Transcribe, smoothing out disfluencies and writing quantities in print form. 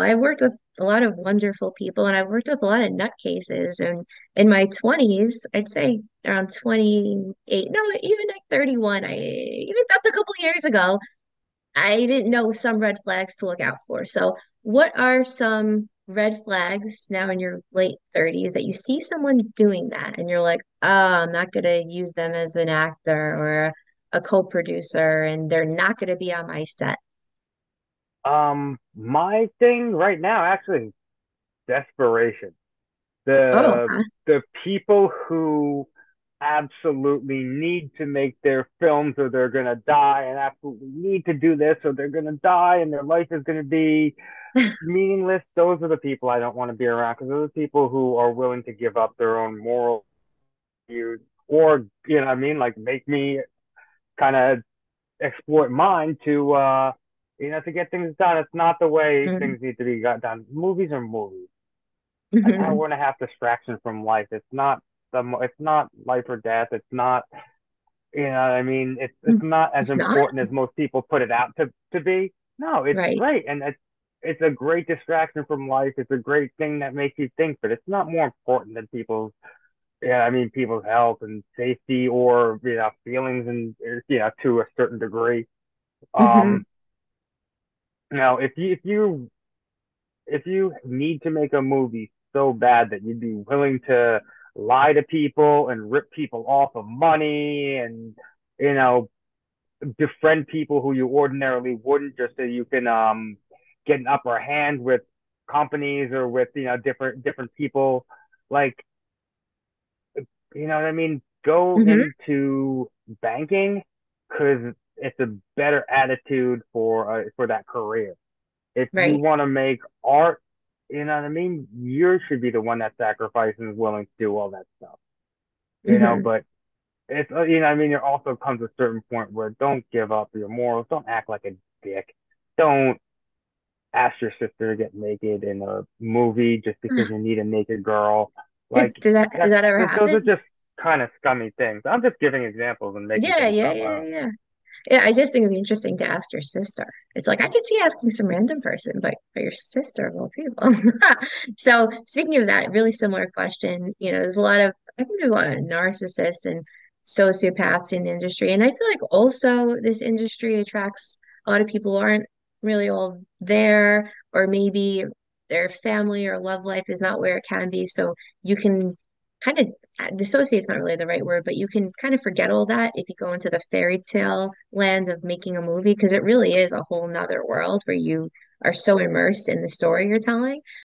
I've worked with a lot of wonderful people and I've worked with a lot of nutcases. And in my 20s, I'd say around 28, no, even like 31, even that's a couple years ago, I didn't know some red flags to look out for. So, what are some red flags now in your late 30s that you see someone doing that and you're like, oh, I'm not going to use them as an actor or a co-producer and they're not going to be on my set? My thing right now actually is desperation. Oh, The huh. the people who absolutely need to make their films or they're gonna die and absolutely need to do this or they're gonna die and their life is gonna be meaningless. Those are the people I don't want to be around because those are the people who are willing to give up their own moral views or you know what I mean, like make me kind of exploit mine to to get things done. It's not the way Mm-hmm. things need to be got done. Movies are movies. An Mm-hmm. hour and a half distraction from life. It's not life or death. It's not you know what I mean. It's not as It's not important as most people put it out to be. No, it's right. great and it's a great distraction from life. It's a great thing that makes you think, but it's not more important than people's people's health and safety or feelings and to a certain degree. Mm-hmm. Um, if you need to make a movie so bad that you'd be willing to lie to people and rip people off of money and you know befriend people who you ordinarily wouldn't just so you can get an upper hand with companies or with different people like what I mean, go Mm-hmm. into banking because it's a better attitude for that career. If you Right. want to make art, you know what I mean, you should be the one that sacrifices and is willing to do all that stuff. Mm-hmm. But it's what I mean, there also comes a certain point where don't give up your morals, don't act like a dick, don't ask your sister to get naked in a movie just because you need a naked girl. Like Does that ever those are happen? just kind of scummy things. I'm just giving examples and making Yeah, things yeah, up. yeah, yeah. Yeah, I just think it'd be interesting to ask your sister. It's like I could see asking some random person, but your sister of all people. So speaking of that, really similar question, there's a lot of I think there's a lot of narcissists and sociopaths in the industry. And I feel like also this industry attracts a lot of people who aren't really all there, or maybe their family or love life is not where it can be. So you can kind of dissociate's not really the right word, but you can kind of forget all that if you go into the fairy tale land of making a movie, because it really is a whole nother world where you are so immersed in the story you're telling.